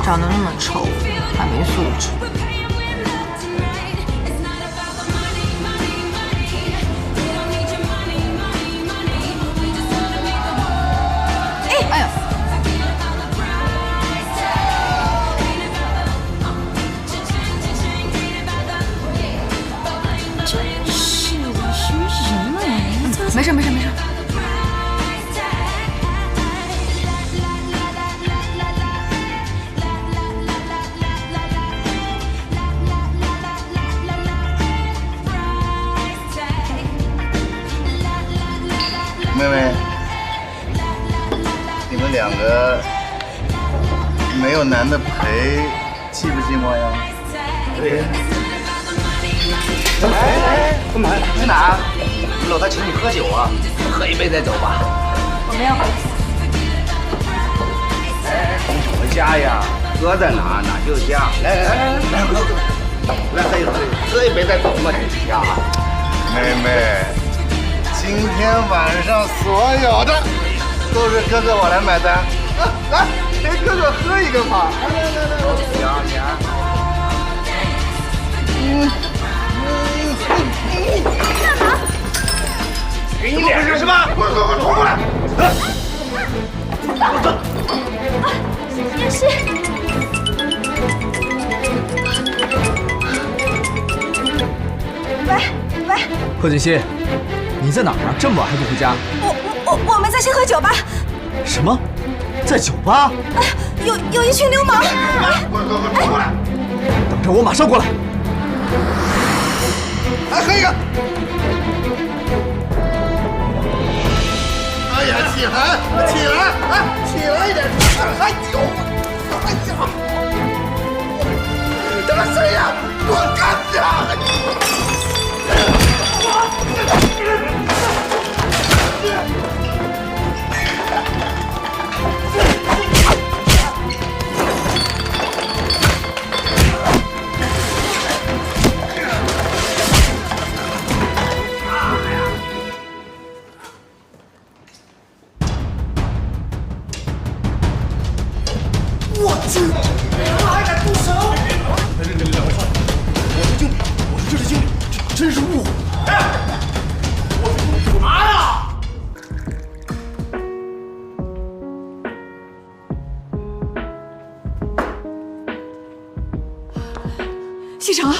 长得那么丑，还没素质。哎呦！真是的，什么人啊？没事没事没事。妹妹，你们两个没有男的陪，寂不寂寞呀？对。哎，干嘛？去哪？老大请你喝酒啊，喝一杯再走吧。我没有回去。哎，你什么家呀？喝在哪哪就是家。来喝，来喝一杯再走嘛，这是家。妹妹。今天晚上所有的都是哥哥我来买单，来陪哥哥喝一个嘛！来，干嘛？给你脸上是吧？快冲过来！也是。喂，贺锦熙。你在哪儿啊？这么晚还不回家？我们在先喝酒吧。什么？在酒吧？哎，有一群流氓！快过来！等着我，马上过来。来喝一个。哎呀，起来，起来一点！哎呦，哎呀，他妈谁呀？我干的！我去！他还敢动手！我是这里经理，真是误会。我干嘛呀？西城，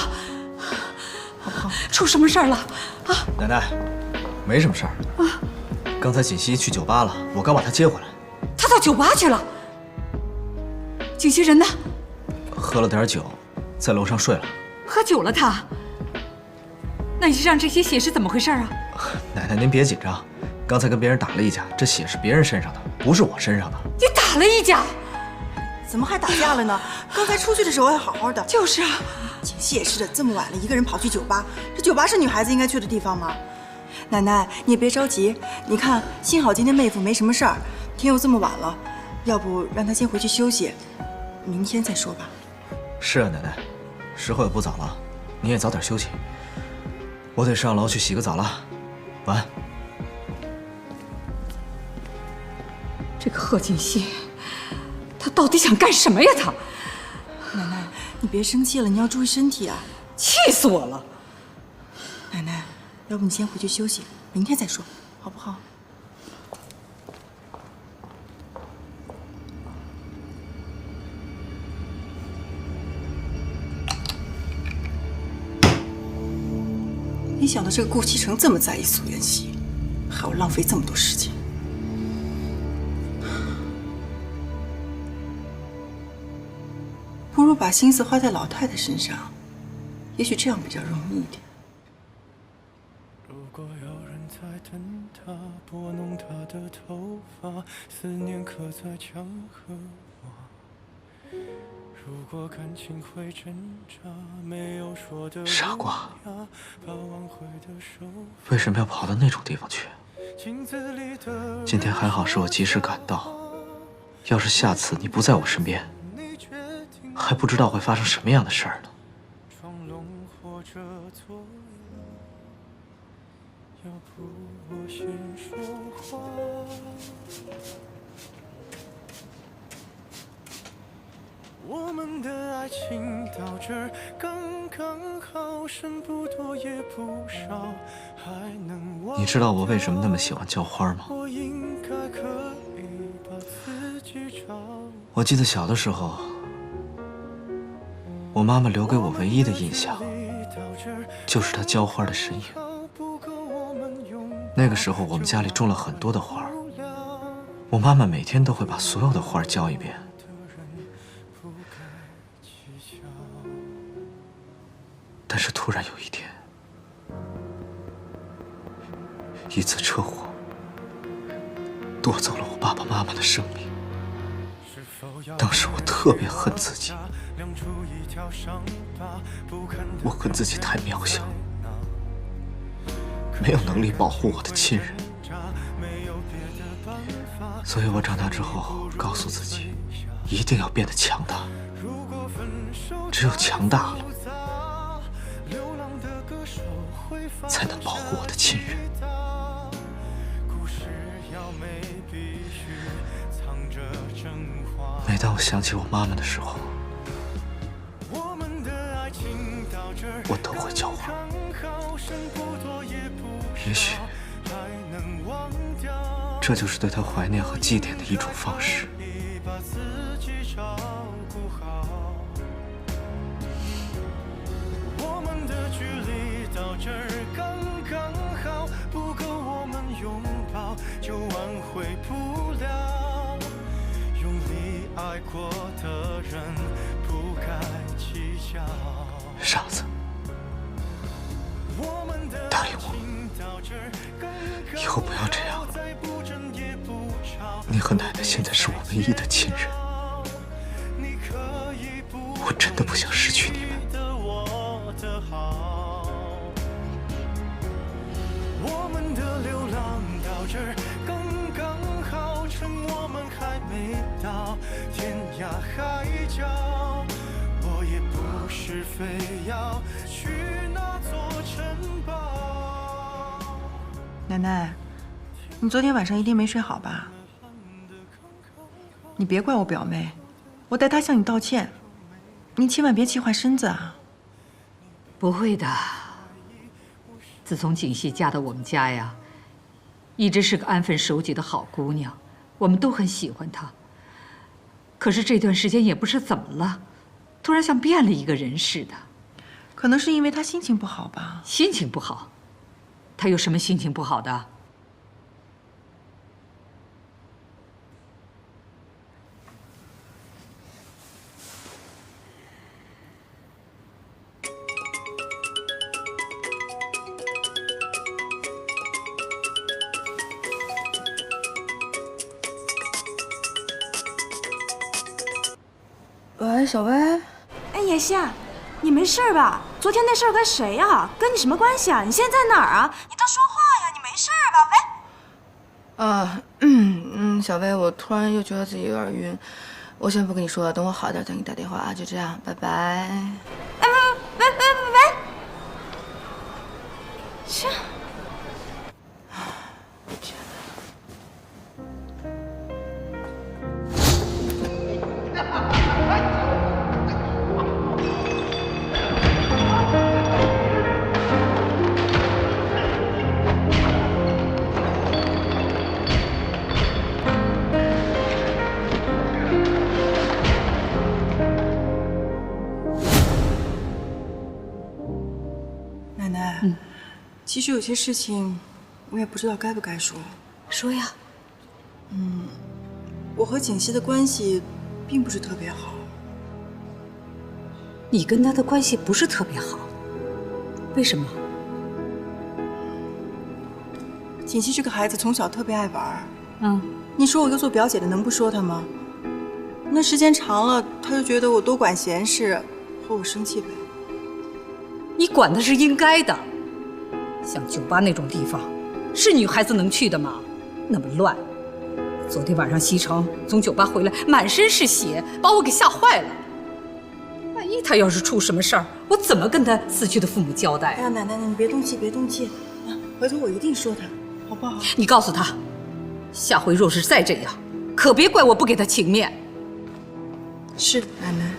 出什么事儿了？啊！奶奶，没什么事儿。啊，刚才锦溪去酒吧了，我刚把她接回来。她到酒吧去了。锦溪人呢？喝了点酒，在楼上睡了。喝酒了他？那你身上这些血是怎么回事啊？奶奶您别紧张，刚才跟别人打了一架，这血是别人身上的，不是我身上的。你打了一架？怎么还打架了呢？刚才出去的时候还好好的。就是啊，锦溪也是的，这么晚了，一个人跑去酒吧，这酒吧是女孩子应该去的地方吗？奶奶，你也别着急，你看，幸好今天妹夫没什么事儿，天又这么晚了，要不让她先回去休息，明天再说吧。是啊，奶奶，时候也不早了，你也早点休息。我得上楼去洗个澡了，晚安。这个贺锦熙，他到底想干什么呀？他，奶奶，你别生气了，你要注意身体啊！气死我了！奶奶，要不你先回去休息，明天再说，好不好？没想到这个顾西城这么在意苏妍希，还要浪费这么多时间。不如把心思花在老太太身上，也许这样比较容易一点。如果有人在等他，拨弄他的头发，思念刻在墙和瓦。如果感情会挣扎，没有说的傻瓜，把挽回的手为什么要跑到那种地方去？今天还好是我及时赶到，要是下次你不在我身边，还不知道会发生什么样的事儿呢。装聋或者左右，要不我先说话。我们的爱情到这儿刚刚好，剩不多也不少，还能忘。你知道我为什么那么喜欢浇花吗？我应该可以把自己找。我记得小的时候，我妈妈留给我唯一的印象，就是她浇花的身影。那个时候，我们家里种了很多的花，我妈妈每天都会把所有的花浇一遍。但是突然有一天，一次车祸夺走了我爸爸妈妈的生命。当时我特别恨自己，我恨自己太渺小，没有能力保护我的亲人。所以我长大之后告诉自己，一定要变得强大。只有强大了，才能保护我的亲人。每当我想起我妈妈的时候，我都会浇花。也许，这就是对她怀念和祭奠的一种方式。我们的距离到这儿刚刚好，不够我们拥抱，就挽回不了。用力爱过的人不该计较。傻子，答应我，以后不要这样了。你和奶奶现在是我唯一的亲人，我真的不想失去你们。我们的流浪到这儿刚刚好，趁我们还没到天涯海角。我也不是非要去那座城堡。奶奶，你昨天晚上一定没睡好吧？你别怪我表妹，我代她向你道歉，你千万别气坏身子啊！不会的。自从锦溪嫁到我们家呀，一直是个安分守己的好姑娘，我们都很喜欢她。可是这段时间也不知怎么了，突然像变了一个人似的。可能是因为她心情不好吧？心情不好？她有什么心情不好的？喂，小薇。哎，妍希，你没事吧？昨天那事儿跟谁呀？跟你什么关系啊？你现在在哪儿啊？你倒说话呀！你没事吧？喂。小薇，我突然又觉得自己有点晕，我先不跟你说了，等我好点再给你打电话啊。就这样，拜拜。哎，喂！切。奶奶，其实有些事情我也不知道该不该说。说呀。我和锦溪的关系并不是特别好。你跟她的关系不是特别好，为什么？锦溪这个孩子从小特别爱玩。你说我一个做表姐的能不说她吗？那时间长了，她就觉得我多管闲事，和我生气呗。你管她是应该的。像酒吧那种地方，是女孩子能去的吗？那么乱。昨天晚上西城从酒吧回来，满身是血，把我给吓坏了。万一他要是出什么事儿，我怎么跟他死去的父母交代？哎呀，奶奶，你别动气，别动气，回头我一定说他，好不好？你告诉他，下回若是再这样，可别怪我不给他情面。是，奶奶。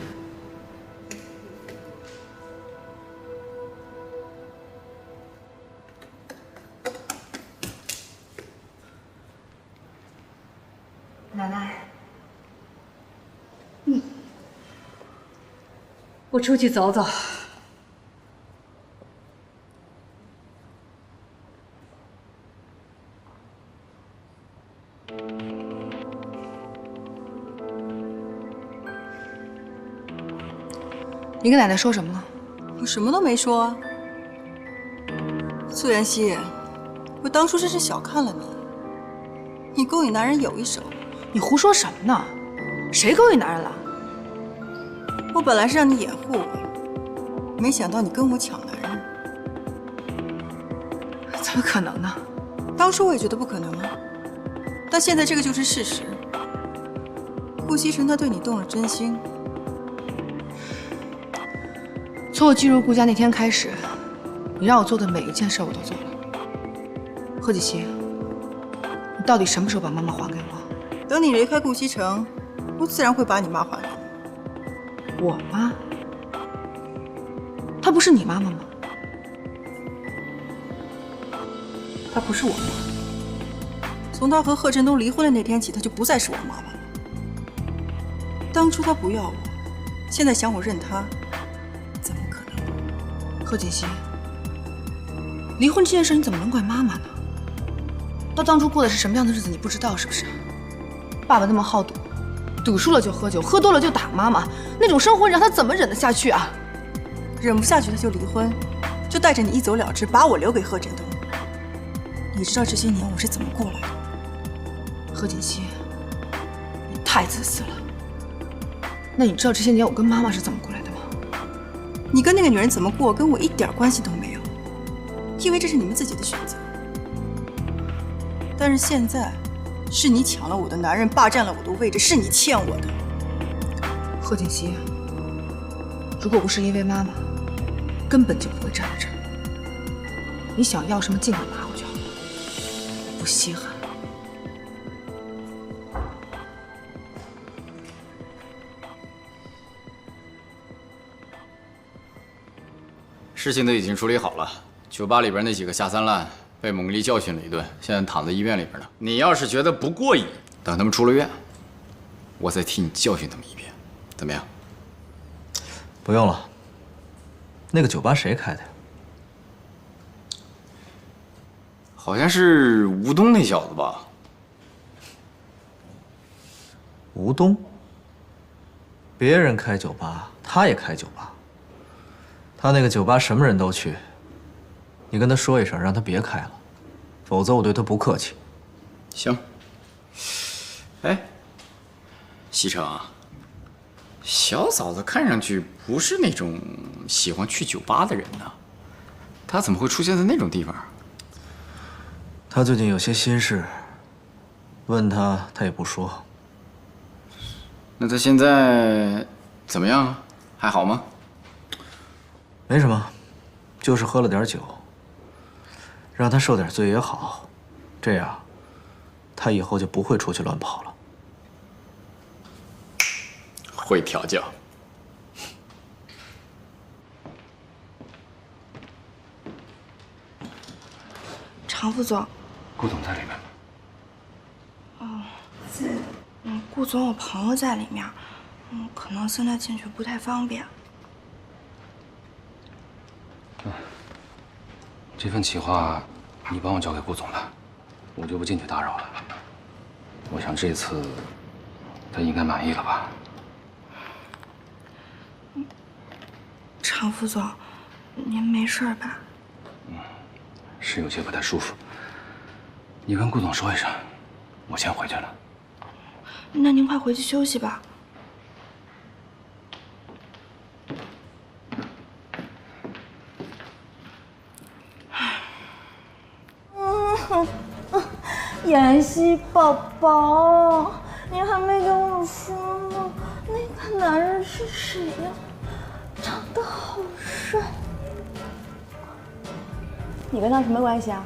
我出去走走。你跟奶奶说什么了？我什么都没说啊。苏妍希，我当初真是小看了你，你勾引男人有一手。你胡说什么呢？谁勾引男人了？我本来是让你掩护我，没想到你跟我抢男人。怎么可能呢？当初我也觉得不可能啊，但现在这个就是事实。顾西城他对你动了真心。从我进入顾家那天开始，你让我做的每一件事我都做了。贺锦熙，你到底什么时候把妈妈还给我？等你离开顾西城，我自然会把你妈还给你。我妈？她不是你妈妈吗？她不是我妈。从她和贺振东离婚的那天起，她就不再是我妈妈了。当初她不要我，现在想我认她，怎么可能？贺锦熙，离婚这件事你怎么能怪妈妈呢？她当初过的是什么样的日子，你不知道是不是？爸爸那么好赌，赌输了就喝酒，喝多了就打妈妈，那种生活让她怎么忍得下去啊？忍不下去，她就离婚，就带着你一走了之，把我留给贺振东。你知道这些年我是怎么过来的？贺锦熙，你太自私了。那你知道这些年我跟妈妈是怎么过来的吗？你跟那个女人怎么过，跟我一点关系都没有，因为这是你们自己的选择。但是现在，是你抢了我的男人，霸占了我的位置，是你欠我的。贺锦熙，如果不是因为妈妈，根本就不会站在这儿。你想要什么，尽管拿回去好了，不稀罕。事情都已经处理好了，酒吧里边那几个下三滥被猛力教训了一顿，现在躺在医院里边呢。你要是觉得不过瘾，等他们出了院，我再替你教训他们一遍，怎么样？不用了。那个酒吧谁开的呀？好像是吴东那小子吧？吴东？别人开酒吧，他也开酒吧。他那个酒吧什么人都去，你跟他说一声，让他别开了，否则我对他不客气。行。哎，西城啊，小嫂子看上去不是那种喜欢去酒吧的人呢，她怎么会出现在那种地方？他最近有些心事，问他也不说。那他现在怎么样？还好吗？没什么，就是喝了点酒，让他受点罪也好，这样他以后就不会出去乱跑了。会调教。常副总，顾总在里面吗？顾总有朋友在里面，可能现在进去不太方便。这份企划你帮我交给顾总的，我就不进去打扰了。我想这次他应该满意了吧？常副总，您没事吧？是有些不太舒服。你跟顾总说一声，我先回去了。那您快回去休息吧。妍希宝宝，你还没跟我说呢，那个男人是谁呀？长得好帅。你跟他什么关系啊？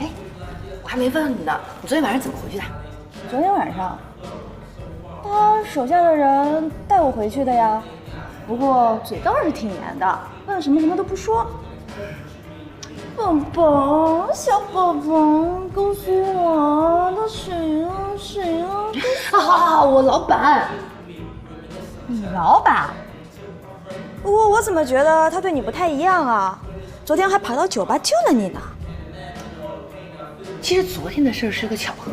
哎，我还没问你呢，你昨天晚上怎么回去的？昨天晚上，他手下的人带我回去的呀。不过嘴倒是挺严的，问什么都不说。宝宝，小宝宝，告诉我他谁呀？谁呀？好，我老板。你老板？不过我怎么觉得他对你不太一样啊？昨天还跑到酒吧救了你呢。其实昨天的事儿是个巧合。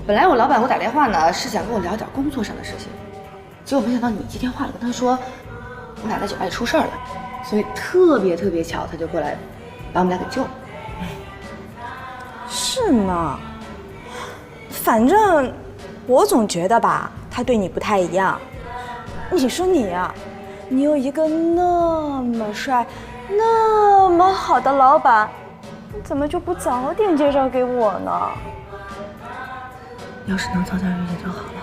本来我老板给我打电话呢，是想跟我聊点工作上的事情，结果没想到你接电话了，跟他说我俩在酒吧里出事儿了，所以特别巧，他就过来把我们俩给救了。是吗？反正我总觉得吧，他对你不太一样。你说你呀，你有一个那么帅、那么好的老板，你怎么就不早点介绍给我呢？要是能早点遇见就好了。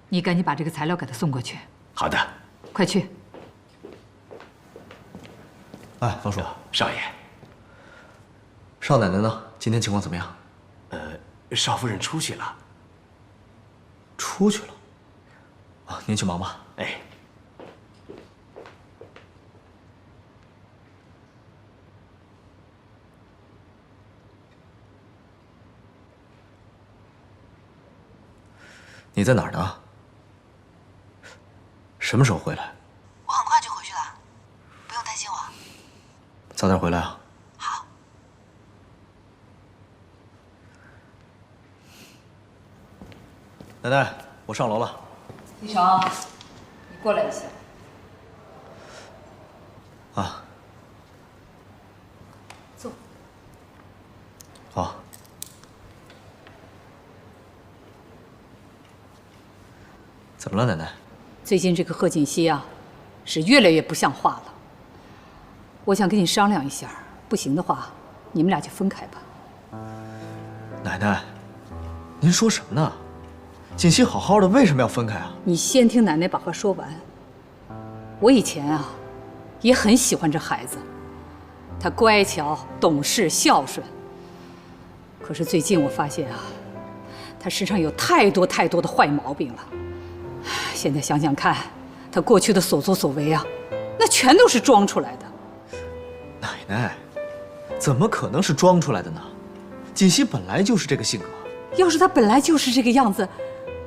你赶紧把这个材料给他送过去。好的，快去。哎，方叔，少爷，少奶奶呢？今天情况怎么样？少夫人出去了。出去了。啊，您去忙吧。哎。你在哪儿呢？什么时候回来？我很快就回去了，不用担心我。早点回来啊。好。奶奶，我上楼了。李成，你过来一下。啊。坐。好。怎么了，奶奶？最近这个贺锦熙啊，是越来越不像话了。我想跟你商量一下，不行的话，你们俩就分开吧。奶奶，您说什么呢？锦熙好好的，为什么要分开啊？你先听奶奶把话说完。我以前啊，也很喜欢这孩子，他乖巧、懂事、孝顺。可是最近我发现啊，他身上有太多的坏毛病了。现在想想看，他过去的所作所为啊，那全都是装出来的。奶奶，怎么可能是装出来的呢？锦熙本来就是这个性格。要是他本来就是这个样子，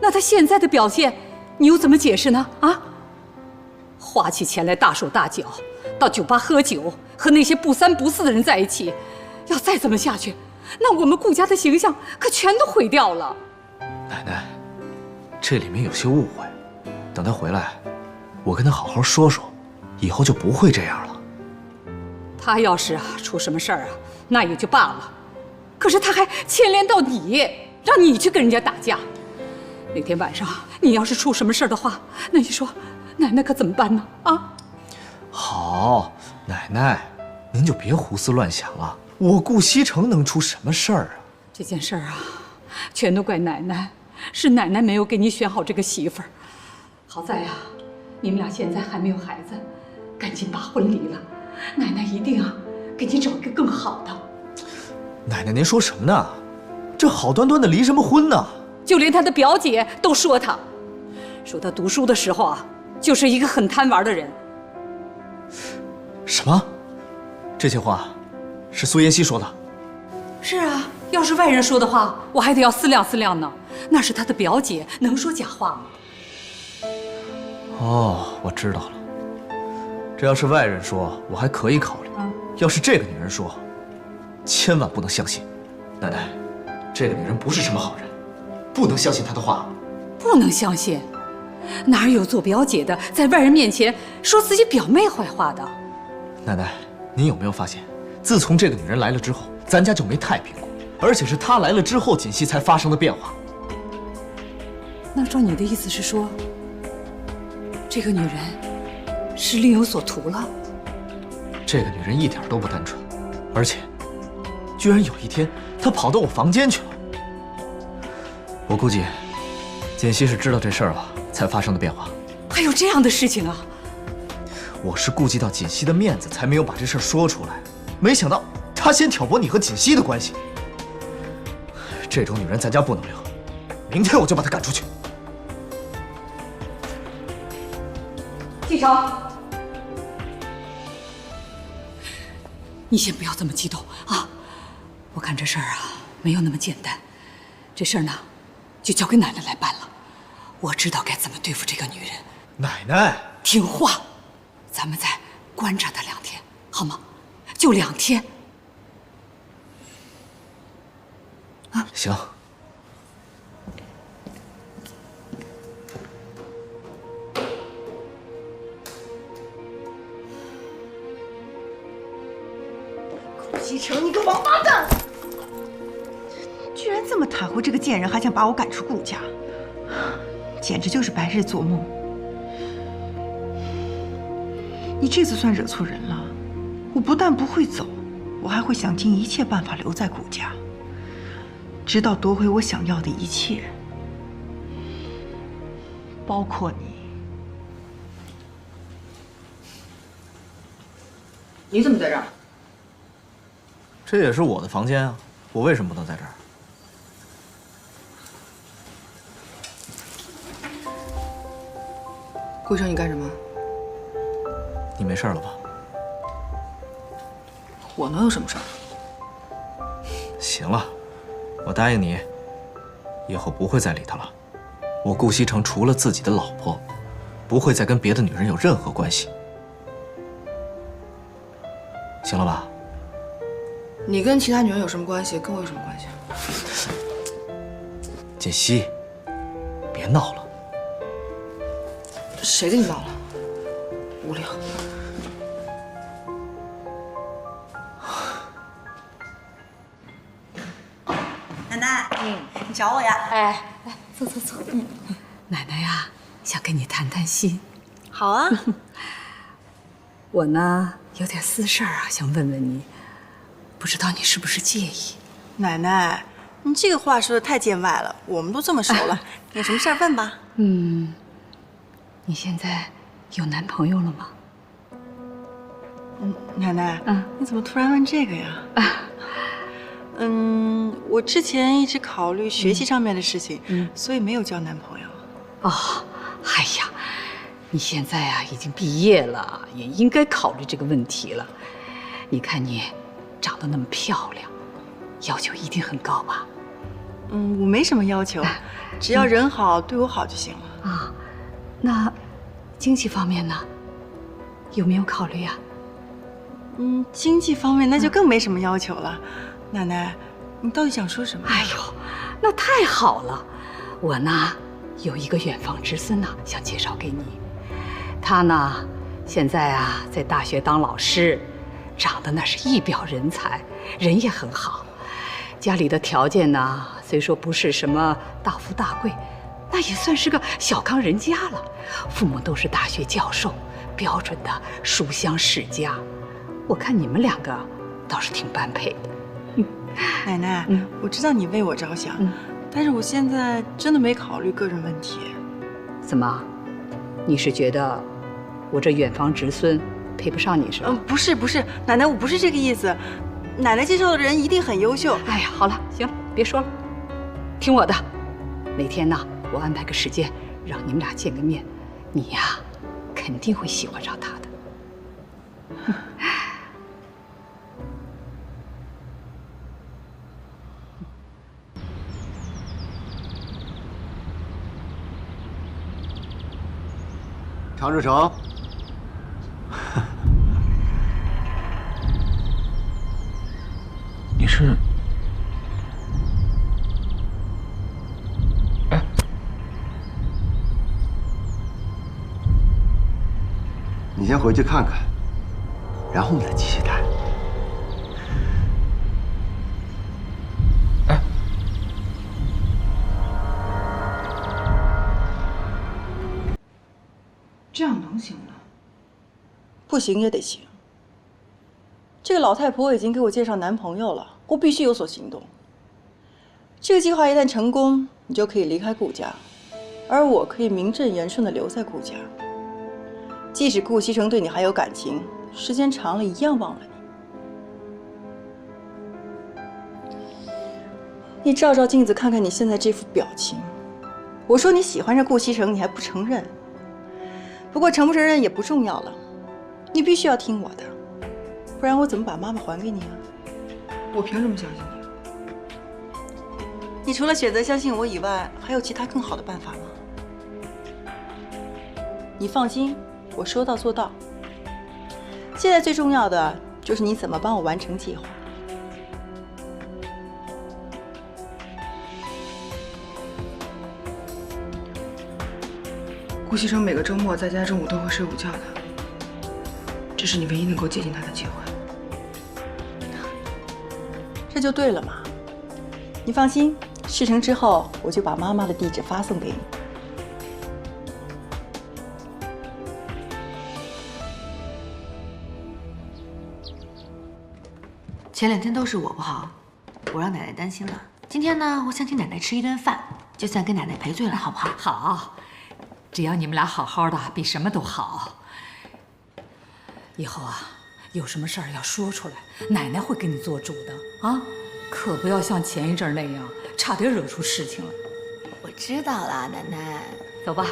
那他现在的表现，你又怎么解释呢？啊，花起钱来大手大脚，到酒吧喝酒，和那些不三不四的人在一起，要再这么下去，那我们顾家的形象可全都毁掉了。奶奶，这里面有些误会，等他回来，我跟他好好说说，以后就不会这样了。他要是出什么事儿啊，那也就罢了，可是他还牵连到你，让你去跟人家打架。那天晚上你要是出什么事儿的话，那你说奶奶可怎么办呢？啊！好，奶奶，您就别胡思乱想了。我顾西城能出什么事儿啊？这件事儿啊，全都怪奶奶，是奶奶没有给你选好这个媳妇儿。好在呀，你们俩现在还没有孩子，赶紧把婚离了。奶奶一定啊，给你找一个更好的。奶奶，您说什么呢？这好端端的离什么婚呢？就连他的表姐都说他读书的时候啊，就是一个很贪玩的人。什么？这些话是苏妍希说的？是啊，要是外人说的话，我还得要思量思量呢。那是他的表姐，能说假话吗？哦，我知道了。这要是外人说，我还可以考虑。要是这个女人说，千万不能相信。奶奶，这个女人不是什么好人，不能相信她的话。不能相信？哪有做表姐的在外人面前说自己表妹坏话的？奶奶，您有没有发现，自从这个女人来了之后，咱家就没太平过，而且是她来了之后，锦熙才发生的变化。那照你的意思是说，这个女人是另有所图了？这个女人一点都不单纯，而且居然有一天她跑到我房间去了。我估计锦熙是知道这事儿了才发生的变化。还有这样的事情啊？我是顾及到锦熙的面子，才没有把这事儿说出来。没想到她先挑拨你和锦熙的关系。这种女人咱家不能留，明天我就把她赶出去。季成，你先不要这么激动啊！我看这事儿啊，没有那么简单。这事儿呢，就交给奶奶来办了。我知道该怎么对付这个女人。奶奶，听话，咱们再观察她2天，好吗？就2天。啊，行。西城，你个王八蛋！居然这么袒护这个贱人，还想把我赶出顾家，简直就是白日做梦。你这次算惹错人了，我不但不会走，我还会想尽一切办法留在顾家，直到夺回我想要的一切，包括你。你怎么在这儿？这也是我的房间啊，我为什么不能在这儿？顾城，你干什么？你没事了吧？我能有什么事儿？行了，我答应你，以后不会再理他了。我顾西城除了自己的老婆，不会再跟别的女人有任何关系。行了吧？你跟其他女人有什么关系？跟我有什么关系？锦溪，别闹了。谁跟你闹了？无聊。奶奶，你找我呀？哎，来，坐。奶奶呀，想跟你谈谈心。好啊。我呢，有点私事儿啊，想问问你，不知道你是不是介意？奶奶，你这个话说的太见外了，我们都这么熟了，有什么事儿问吧。你现在有男朋友了吗？奶奶，你怎么突然问这个呀？我之前一直考虑学习上面的事情，所以没有交男朋友。哦，哎呀，你现在啊已经毕业了，也应该考虑这个问题了。你看你长得那么漂亮，要求一定很高吧？我没什么要求，只要人好，对我好就行了。啊，那经济方面呢？有没有考虑啊？经济方面那就更没什么要求了。奶奶，你到底想说什么？哎呦，那太好了！我呢有一个远房侄孙呢，想介绍给你。他呢现在啊在大学当老师，长得那是一表人才，人也很好。家里的条件呢虽说不是什么大富大贵，那也算是个小康人家了。父母都是大学教授，标准的书香世家。我看你们2个倒是挺般配的。奶奶，我知道你为我着想，但是我现在真的没考虑个人问题。怎么？你是觉得我这远房侄孙配不上你是吧？不是，奶奶，我不是这个意思。奶奶介绍的人一定很优秀。哎呀，好了，行了，别说了，听我的。哪天呢，我安排个时间，让你们俩见个面，你呀，肯定会喜欢上他的。常志成，你是？哎，你先回去看看，然后我们再继续谈。哎，这样能行吗？不行也得行。这个老太婆已经给我介绍男朋友了，我必须有所行动。这个计划一旦成功，你就可以离开顾家，而我可以名正言顺地留在顾家。即使顾西城对你还有感情，时间长了一样忘了你。你照照镜子，看看你现在这副表情。我说你喜欢上顾西城，你还不承认。不过承不承认也不重要了，你必须要听我的，不然我怎么把妈妈还给你啊？我凭什么相信你？你除了选择相信我以外，还有其他更好的办法吗？你放心，我说到做到。现在最重要的就是你怎么帮我完成计划。顾西城每个周末在家中午都会睡午觉的，这是你唯一能够接近他的机会。这就对了嘛。你放心，事成之后我就把妈妈的地址发送给你。前2天都是我不好，我让奶奶担心了。今天呢，我想请奶奶吃一顿饭，就算跟奶奶赔罪了，好不好？好，只要你们俩好好的，比什么都好。以后啊，有什么事儿要说出来，奶奶会给你做主的啊，可不要像前一阵那样，差点惹出事情来。我知道了，奶奶。走吧。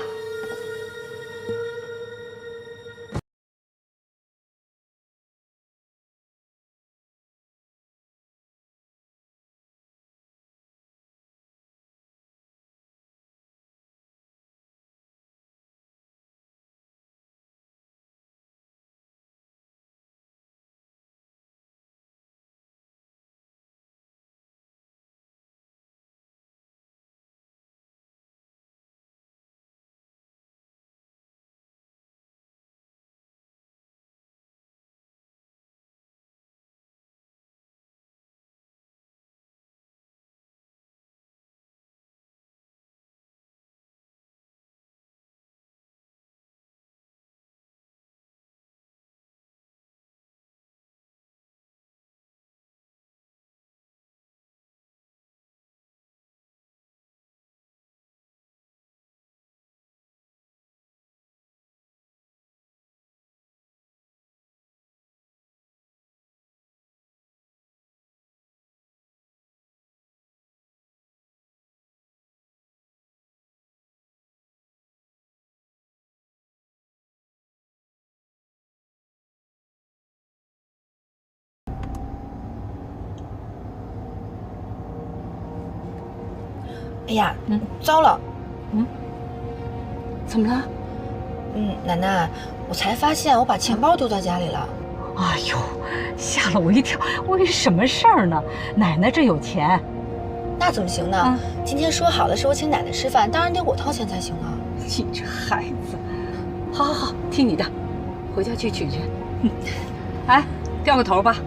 哎呀，糟了，怎么了？奶奶，我才发现我把钱包丢在家里了。哎呦，吓了我一跳！为什么事儿呢？奶奶这有钱。那怎么行呢？今天说好的是我请奶奶吃饭，当然得我掏钱才行啊。你这孩子，好好好，听你的，回家去取去。哎，掉个头吧。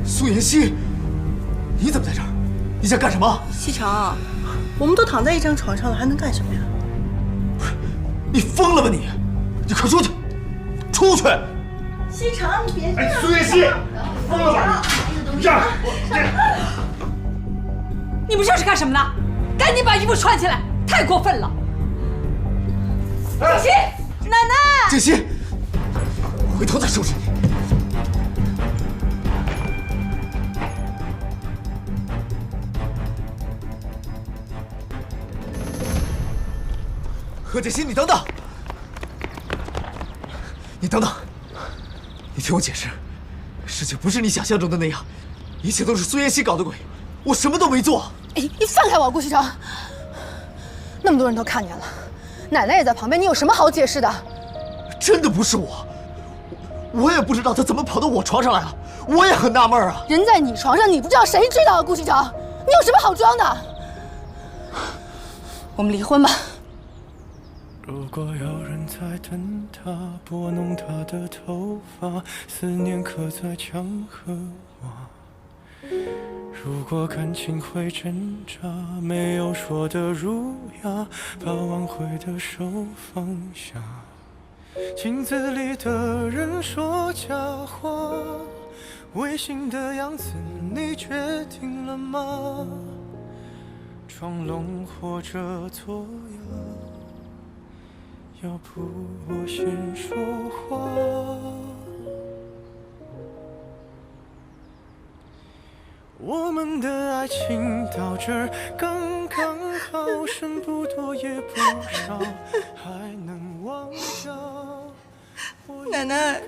苏妍希，你怎么在这儿？你想干什么？西城，我们都躺在一张床上了，还能干什么呀？你疯了吧你！你快出去！出去！西城，你别这样！苏妍希，疯了吧你！这样，你们这是干什么呢？赶紧把衣服穿起来！太过分了！建熙，奶奶！建熙，回头再收拾你。何建新，你等等！你等等！你听我解释，事情不是你想象中的那样，一切都是苏妍希搞的鬼，我什么都没做。哎，你放开我，顾西城！那么多人都看见了，奶奶也在旁边，你有什么好解释的？真的不是我，我也不知道他怎么跑到我床上来了，我也很纳闷啊。人在你床上，你不知道谁知道啊？顾西城，你有什么好装的？我们离婚吧。如果有人在等他，拨弄他的头发，思念刻在墙和瓦。如果感情会挣扎，没有说的儒雅，把挽回的手放下。镜子里的人说假话，违心的样子你决定了吗？装聋或者作哑，要不我先说话。我们的爱情到这儿刚好，剩不多也不少，还能忘掉。奶奶，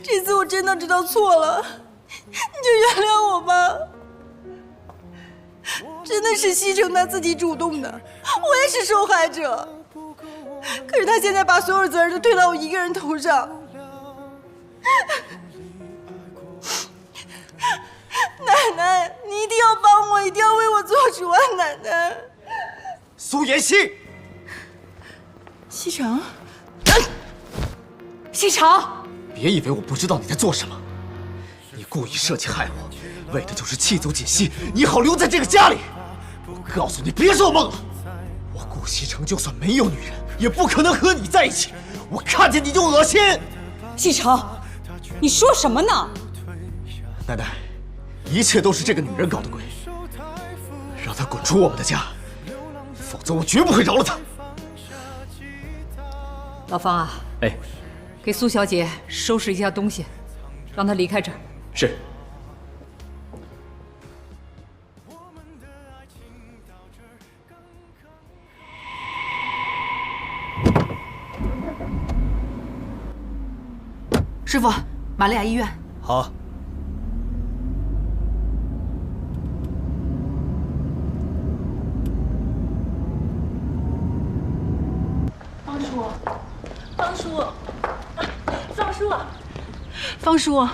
这次我真的知道错了，你就原谅我吧。真的是西城他自己主动的，我也是受害者。可是他现在把所有责任都推到我一个人头上。奶奶，你一定要帮我，一定要为我做主啊！奶奶。苏妍希，西城，西城，别以为我不知道你在做什么，你故意设计害我，为的就是气走锦溪，你好留在这个家里。我告诉你，别做梦了。我顾西城就算没有女人，也不可能和你在一起。我看见你就恶心。西城，你说什么呢？奶奶，一切都是这个女人搞的鬼，让她滚出我们的家，否则我绝不会饶了她。老方啊，哎，给苏小姐收拾一下东西，让她离开这儿。是。师傅，玛利亚医院。好。方叔，方叔，方叔，方叔，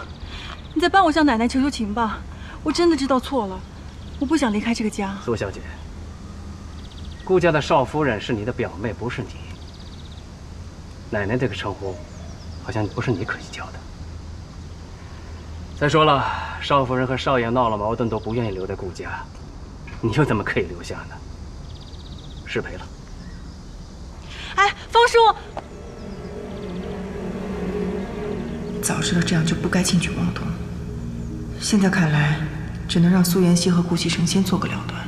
你再帮我向奶奶求求情吧，我真的知道错了，我不想离开这个家。苏小姐，顾家的少夫人是你的表妹，不是你。奶奶这个称呼，好像不是你可以叫的。再说了，少夫人和少爷闹了矛盾，都不愿意留在顾家，你又怎么可以留下呢？失陪了。哎，方叔，早知道这样就不该轻举妄动，现在看来，只能让苏妍希和顾西城先做个了断了。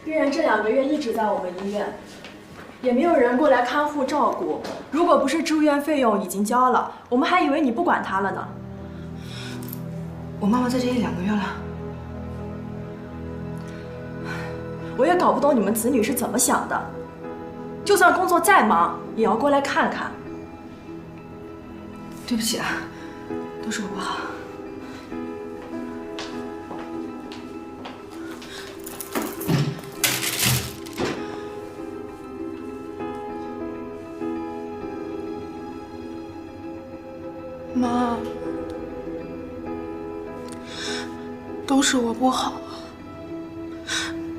病人这2个月一直在我们医院，也没有人过来看护照顾。如果不是住院费用已经交了，我们还以为你不管他了呢。我妈妈在这里2个月了，我也搞不懂你们子女是怎么想的，就算工作再忙，也要过来看看。对不起啊，都是我不好。妈，都是我不好，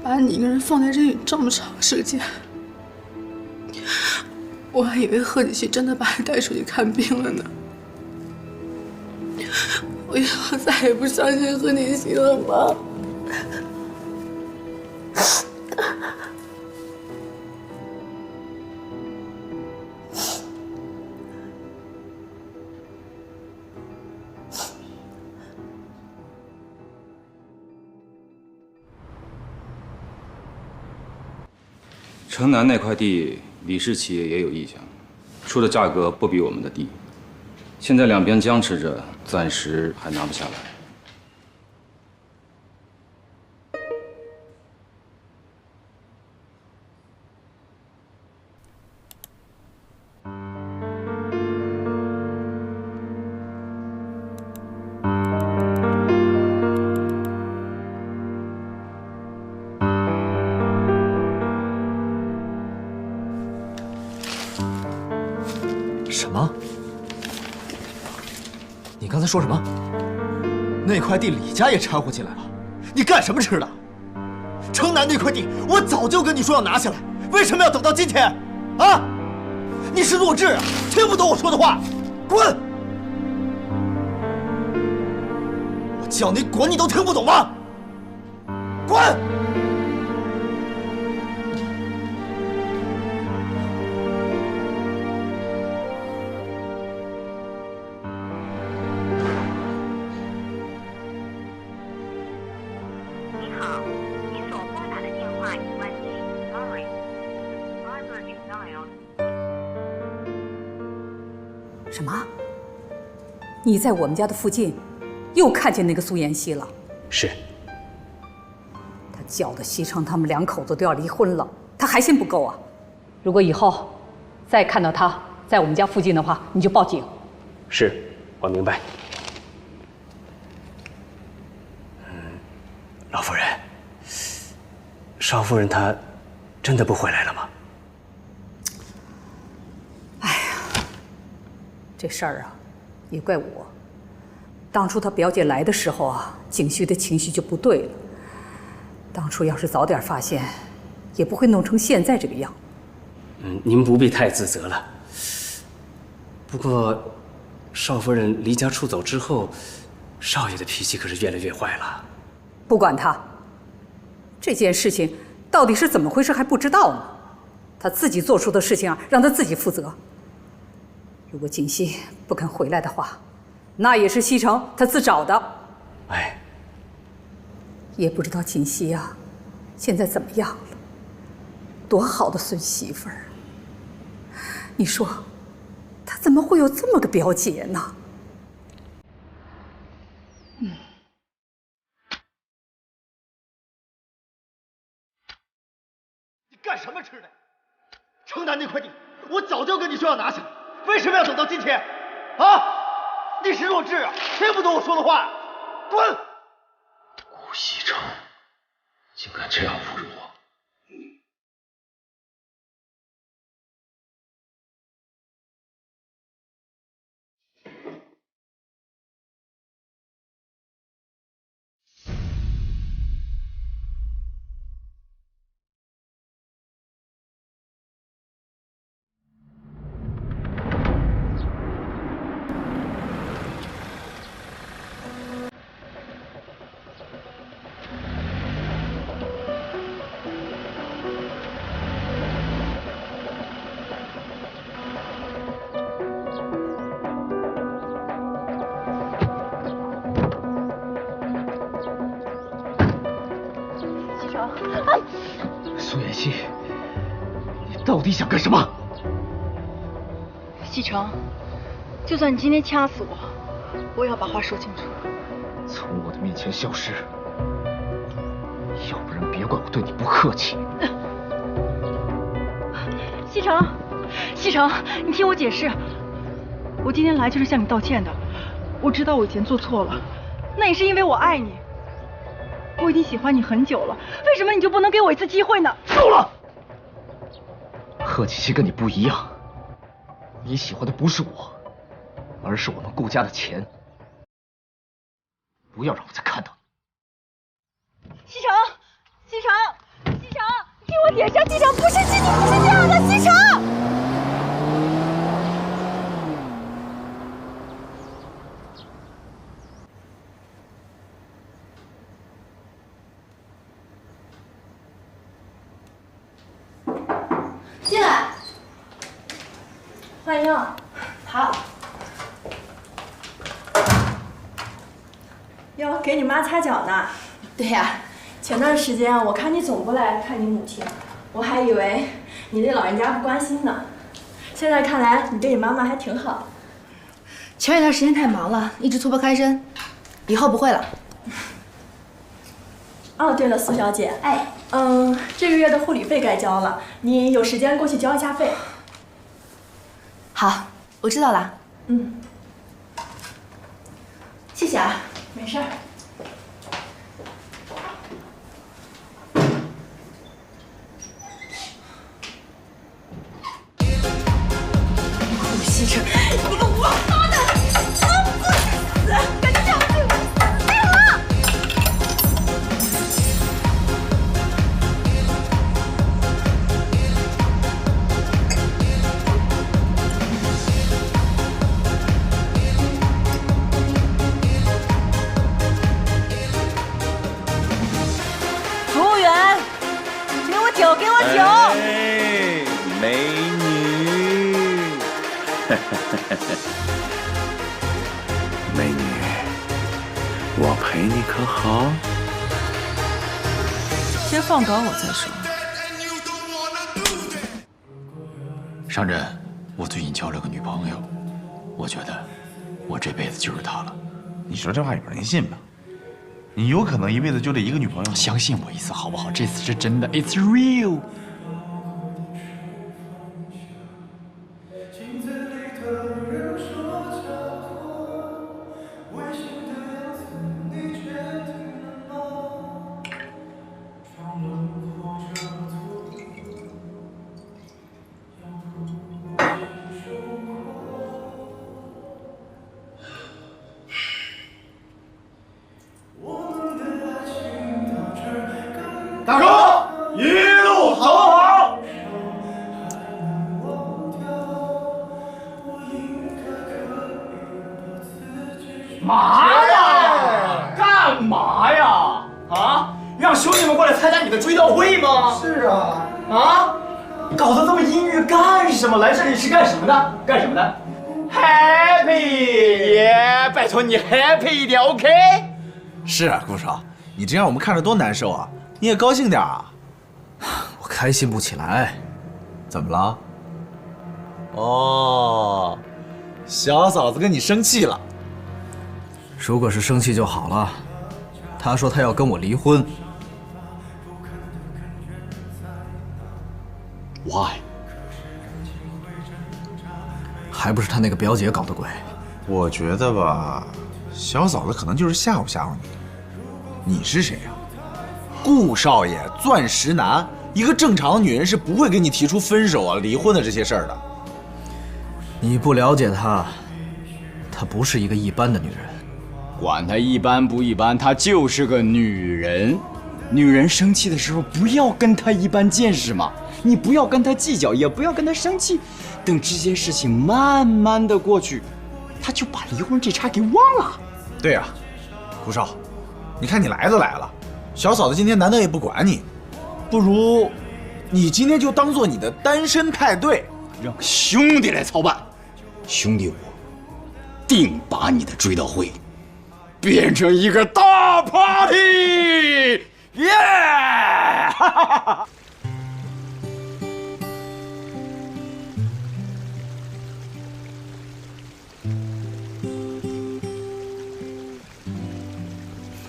把你一个人放在这里这么长时间，我还以为贺锦熙真的把你带出去看病了呢。我以后再也不相信贺锦熙了，妈。城南那块地，李氏企业也有意向，出的价格不比我们的低。现在两边僵持着，暂时还拿不下来。什么？你刚才说什么？那块地李家也掺和进来了？你干什么吃的？城南那块地，我早就跟你说要拿下来，为什么要等到今天？啊？你是弱智啊？听不懂我说的话？滚！我叫你滚，你都听不懂吗？滚！什么？你在我们家的附近又看见那个苏妍希了？是。他搅得西城他们2口子都要离婚了，他还嫌不够啊？如果以后再看到他在我们家附近的话，你就报警。是，我明白。老夫人，邵夫人她真的不回来了吗？这事儿啊，也怪我。当初她表姐来的时候啊，景旭的情绪就不对了。当初要是早点发现，也不会弄成现在这个样。您不必太自责了。不过，邵夫人离家出走之后，少爷的脾气可是越来越坏了。不管他，这件事情到底是怎么回事还不知道呢。他自己做出的事情啊，让他自己负责。如果锦溪不肯回来的话，那也是西城他自找的。哎，也不知道锦溪啊，现在怎么样了？多好的孙媳妇儿！你说，他怎么会有这么个表姐呢？你干什么吃的？城南那块地，我早就跟你说要拿下，为什么要等到今天？啊！你是弱智啊，听不懂我说的话，滚！顾西城竟敢这样侮辱我！苏妍希，你到底想干什么？西城，就算你今天掐死我，我也要把话说清楚。从我的面前消失，要不然别怪我对你不客气。西城，西城，你听我解释，我今天来就是向你道歉的。我知道我以前做错了，那也是因为我爱你。我已经喜欢你很久了，为什么你就不能给我一次机会呢？够了！贺锦熙跟你不一样，你喜欢的不是我，而是我们顾家的钱。不要让我再看到你。西城，西城，西城，你听我解释，西城不是你不是这样的，西城。进来，欢迎。好。哟，给你妈擦脚呢。对呀，前段时间我看你总不来看你母亲，我还以为你对老人家不关心呢。现在看来你对你妈妈还挺好。前一段时间太忙了，一直脱不开身，以后不会了。哦，对了，苏小姐，这个月的护理费该交了，你有时间过去交一下费。好，我知道了。谢谢啊。没事儿。顾西城，你个王八蛋，老子死！赶紧让我对我死给我！服务员，给我酒，给我酒！哎，美女，美女，我陪你可好？先放倒我再说。上阵，我最近交了个女朋友，我觉得我这辈子就是她了。你说这话有人信吗？你有可能一辈子就这一个女朋友？相信我一次好不好？这次是真的 ，It's real。大叔，一路走好。嘛呀？干嘛呀？啊？让兄弟们过来参加你的追悼会吗？是啊。啊？搞得这么阴郁干什么？来这里是干什么的？干什么的 ？Happy 耶！拜托你 happy 一点 ，OK？ 是啊，顾少，你这让我们看着多难受啊！你也高兴点啊！我开心不起来，怎么了？哦，小嫂子跟你生气了。如果是生气就好了。她说她要跟我离婚。Why？ 还不是她那个表姐搞的鬼。我觉得吧，小嫂子可能就是吓唬吓唬你。你是谁呀？顾少爷，钻石男，一个正常的女人是不会跟你提出分手啊、离婚的这些事儿的。你不了解她，她不是一个一般的女人。管她一般不一般，她就是个女人。女人生气的时候，不要跟她一般见识嘛。你不要跟她计较，也不要跟她生气。等这些事情慢慢的过去，她就把离婚这茬给忘了。对呀，顾少，你看你来都来了，小嫂子今天难得也不管你，不如你今天就当做你的单身派对，让兄弟来操办。兄弟我定把你的追悼会变成一个大 party， 耶！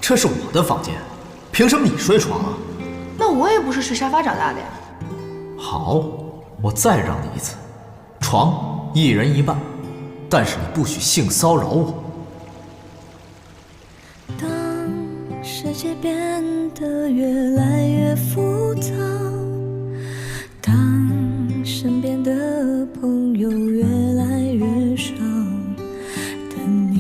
这是我的房间，凭什么你睡床啊？那我也不是睡沙发长大的呀。好，我再让你一次，床一人一半，但是你不许性骚扰我。当世界变得越来越复杂，当身边的朋友越来越少，但你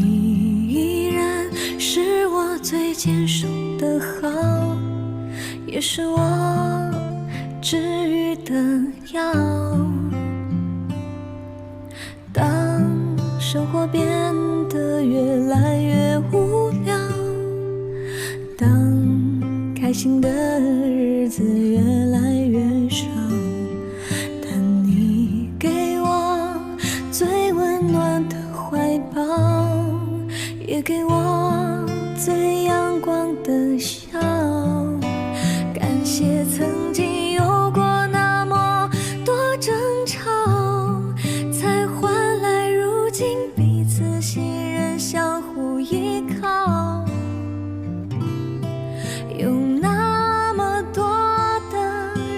依然是我最坚守的好，也是我治愈的药。当生活变得越来越无聊，当开心的日子越来越少，但你给我最温暖的怀抱，也给我最阳光的笑。感谢曾经有过那么多争吵，才换来如今彼此信任，相互依靠。有那么多的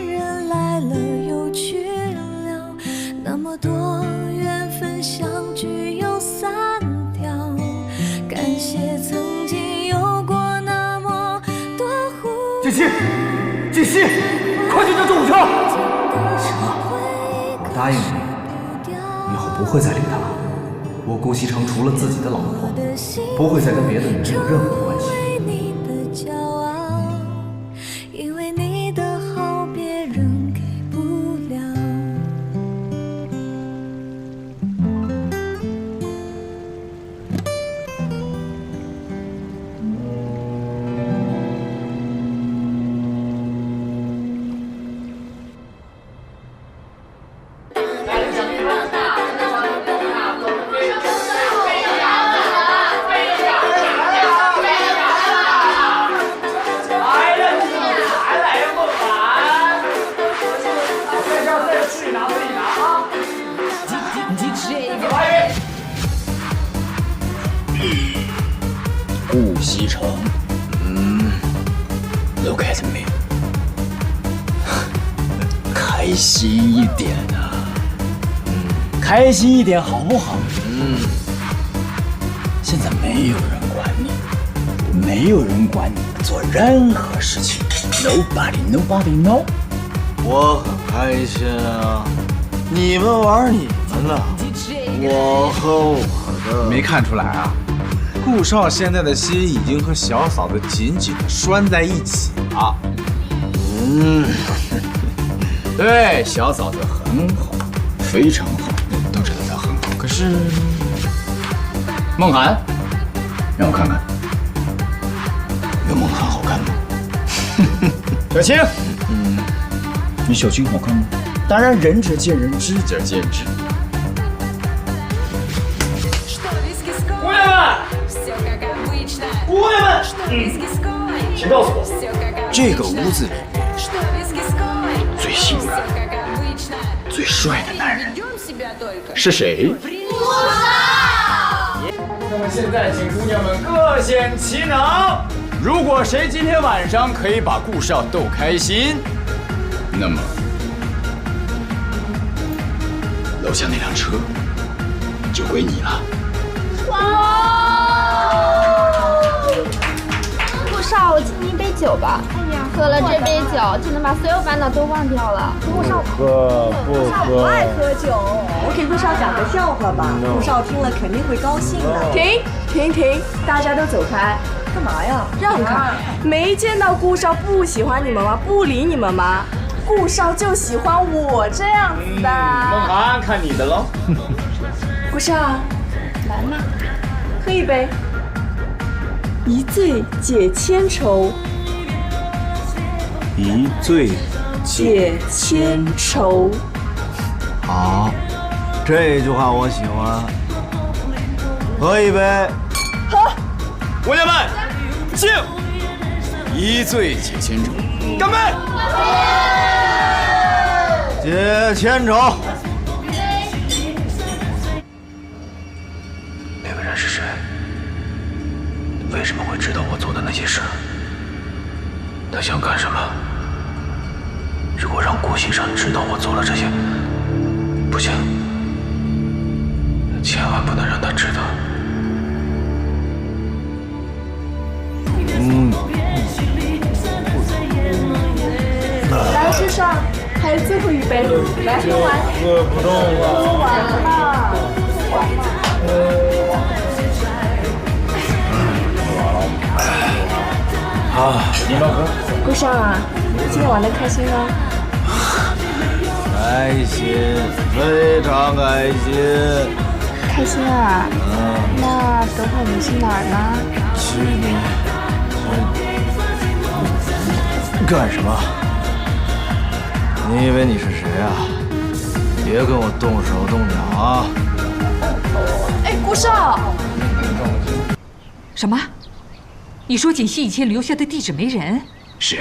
人来了又去了，那么多缘分相聚又散掉。感谢曾经有过那么多呼锦溪，锦溪，快去叫救护车！我答应你，以后不会再理他了。我顾西城除了自己的老婆，不会再跟别的女人有任何关系。因为你的好别人给不了。心一点啊，开心一点好不好？现在没有人管你，没有人管你做任何事情 ，nobody know。我很开心啊，你们玩你们的，我和我的。没看出来啊？顾少现在的心已经和小嫂子紧紧地拴在一起了。对，小嫂子很好，非常好，都知道她很好。可是，梦涵，让我看看，有梦涵好看吗？小青，你小青好看吗？当然，仁者见仁，智者见智。姑娘们，姑娘们，请告诉我，这个屋子里最性感、最帅的男人是谁？那么现在，请姑娘们各显其能。如果谁今天晚上可以把顾少逗开心，那么楼下那辆车就归你了。顾少，我敬你一杯酒吧。哎呀，喝了这杯酒就能把所有烦恼都忘掉了。顾少不喝，不爱喝酒。我给顾少讲个笑话吧，顾少听了肯定会高兴的。停，大家都走开。干嘛呀？让开！没见到顾少不喜欢你们吗？不理你们吗？顾少就喜欢我这样子的。梦涵，看你的喽。顾少，来嘛，喝一杯。一醉解千愁，一醉解千愁。好，这句话我喜欢。喝一杯。喝。姑娘们，敬！一醉解千愁，干杯！解千愁。那个人是谁？为什么会知道我做的那些事？他想干什么？如果让顾先生知道我做了这些，不行，千万不能让他知道。来，顾少，还有最后一杯，来喝完。喝不动了。喝完了。你们喝。顾少啊，今天玩的开心吗？开心，非常开心。开心啊。那等会我们去哪儿呢？干什么？你以为你是谁啊？别跟我动手动脚啊！哎，顾少。什么？你说锦溪以前留下的地址没人？是，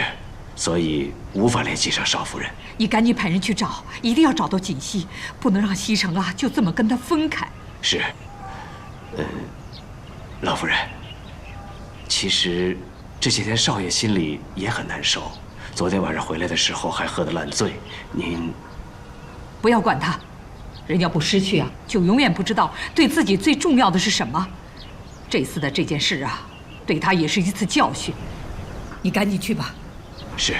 所以无法联系上少夫人。你赶紧派人去找，一定要找到锦溪，不能让西城啊就这么跟他分开。是，老夫人，其实这些天少爷心里也很难受。昨天晚上回来的时候还喝得烂醉，您不要管他，人要不失去啊，就永远不知道对自己最重要的是什么。这次的这件事啊，对他也是一次教训。你赶紧去吧。是。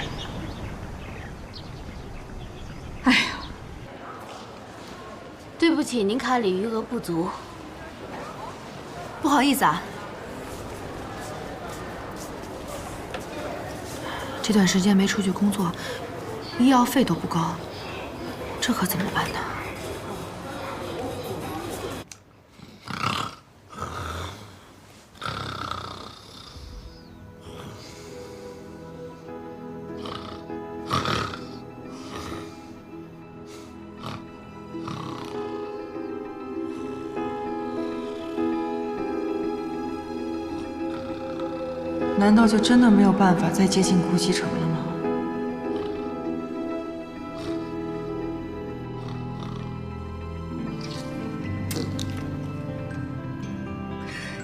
哎呀，对不起，您卡里余额不足。不好意思啊。这段时间没出去工作，医药费都不高，这可怎么办呢？难道就真的没有办法再接近顾西城了吗？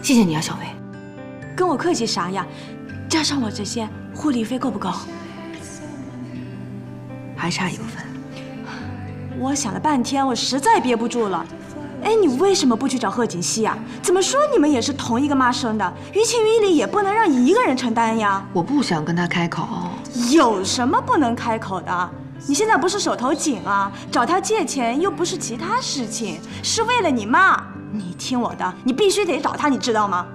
谢谢你啊，小薇。跟我客气啥呀？加上我这些护理费够不够？还差一部分。我想了半天，我实在憋不住了。哎，你为什么不去找贺锦熙呀？怎么说你们也是同一个妈生的，于情于理也不能让一个人承担呀。我不想跟他开口。有什么不能开口的？你现在不是手头紧啊，找他借钱又不是其他事情，是为了你妈。你听我的，你必须得找他，你知道吗？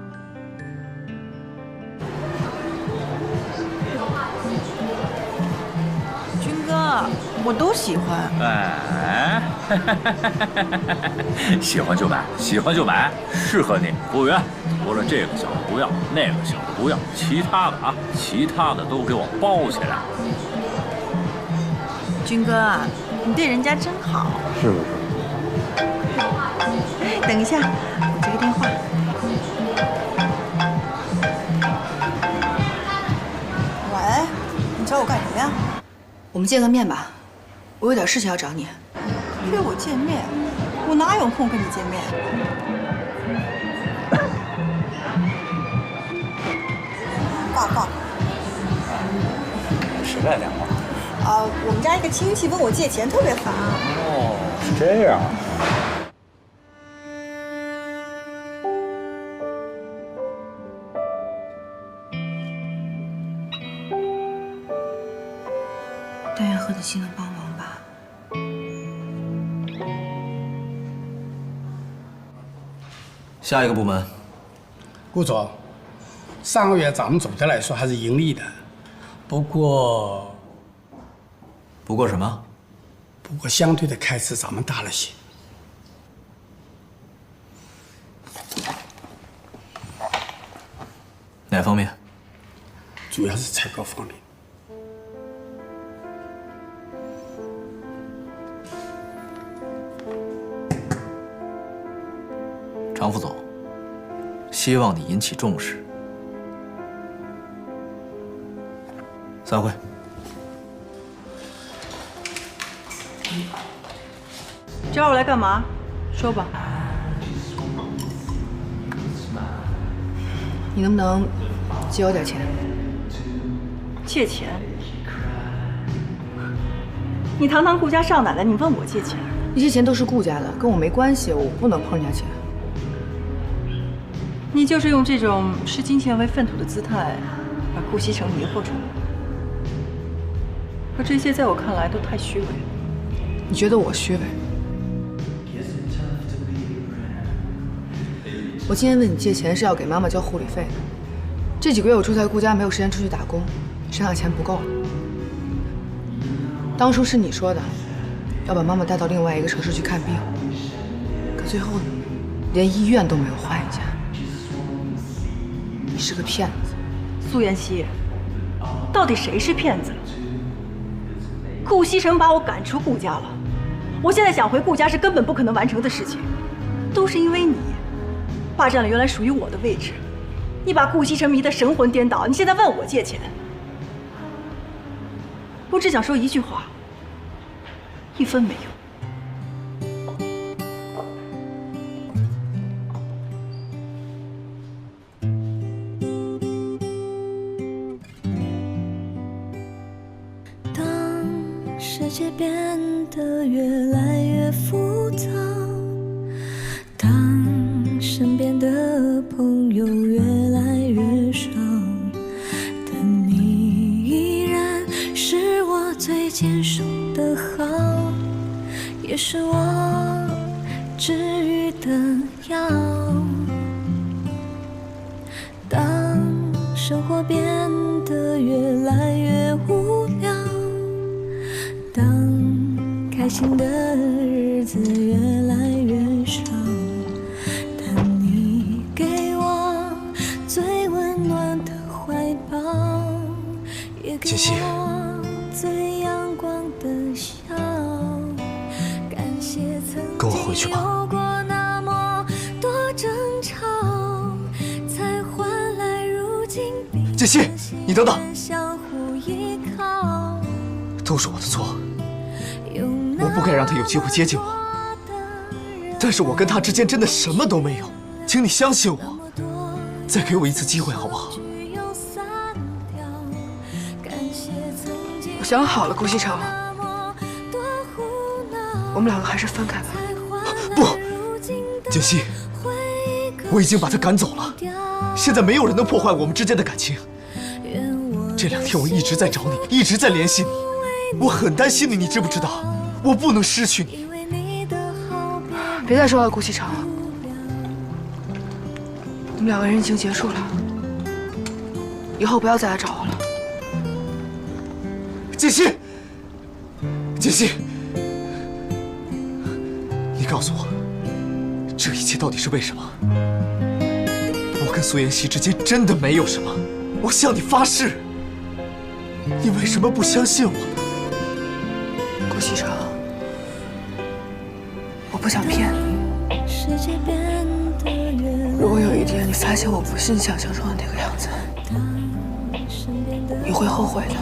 军哥，我都喜欢。哎，喜欢就买，喜欢就买，适合你。服务员，除了这个小的不要，那个小的不要，其他的啊，其他的都给我包起来。军哥，你对人家真好。是不是？等一下，我接个电话。喂，你找我干什么呀？我们见个面吧，我有点事情要找你。约我见面？我哪有空跟你见面？挂。谁来电话？我们家一个亲戚问我借钱，特别烦。哦，是这样。但愿贺子熙能帮忙吧。下一个部门，顾总，上个月咱们总的来说还是盈利的，不过什么？不过相对的开支咱们大了些。哪方面？主要是采购方面。常副总，希望你引起重视。散会。找我来干嘛？说吧。你能不能借我点钱？借钱？你堂堂顾家少奶奶，你问我借钱？那些钱都是顾家的，跟我没关系，我不能碰人家钱。你就是用这种视金钱为粪土的姿态，把顾西城迷惑住了。可这些在我看来都太虚伪了。你觉得我虚伪？我今天问你借钱是要给妈妈交护理费的。这几个月我住在顾家，没有时间出去打工，身上钱不够了。当初是你说的，要把妈妈带到另外一个城市去看病，可最后呢，连医院都没有换一家。你是个骗子，苏妍希，到底谁是骗子？顾西城把我赶出顾家了，我现在想回顾家是根本不可能完成的事情，都是因为你霸占了原来属于我的位置，你把顾西城迷得神魂颠倒，你现在问我借钱，我只想说一句话，一分没有。世界变得越来越复杂，当身边的朋友越来越少，但你依然是我最坚守的好，也是我治愈的药。当生活变得越来越无聊，当开心的日子越来越少，但你给我最温暖的怀抱，也给我最阳光的笑。感谢曾经有过那么多争吵，才换来如今彼此你等等，相互依靠。都是我的错，我不该让他有机会接近我。但是我跟他之间真的什么都没有，请你相信我，再给我一次机会好不好？我想好了，顾西城，我们两个还是分开吧。不，锦溪，我已经把他赶走了，现在没有人能破坏我们之间的感情。这2天我一直在找你，一直在联系你，我很担心你，你知不知道？我不能失去你。别再说了，顾西城，你们2个人已经结束了，以后不要再来找我了。锦溪，锦溪，你告诉我，这一切到底是为什么？我跟苏妍希之间真的没有什么，我向你发誓。你为什么不相信我呢？顾西城，我不想骗你。如果有一天你发现我不是你想象中的那个样子，你会后悔的。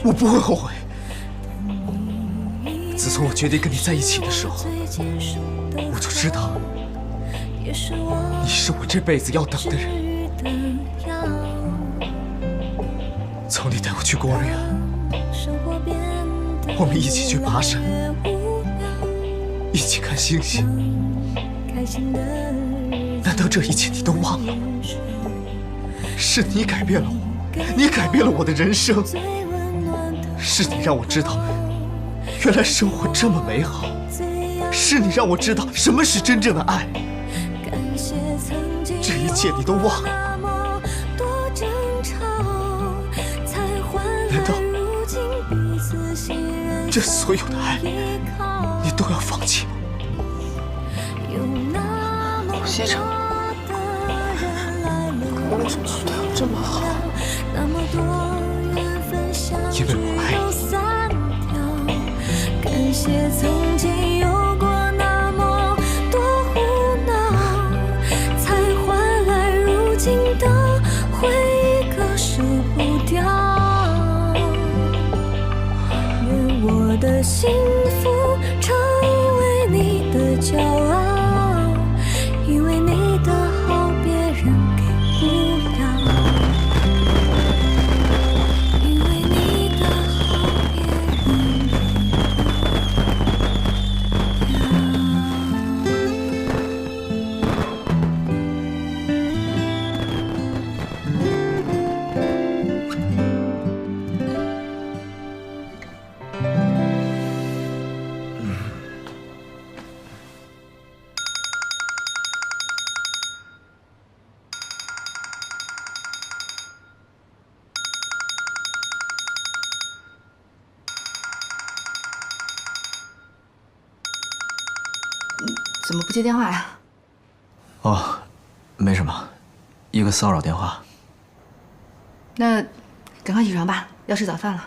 我不会后悔。自从我决定跟你在一起的时候，我就知道你是我这辈子要等的人。从你带我去孤儿院，我们一起去爬山，一起看星星，难道这一切你都忘了？是你改变了我，你改变了我的人生，是你让我知道原来生活这么美好，是你让我知道什么是真正的爱。这一切你都忘了？难道这所有的爱你都要放弃吗？顾西城，我为什么对我这么好？因为我爱你。感谢曾经有过那么多胡闹，才换来如今的回忆，割舍不掉。愿我的幸福成为你的骄傲，因为你的好别人给不了，因为你的好别人给怎么不接电话呀？哦，没什么，一个骚扰电话。那赶快起床吧，要吃早饭了。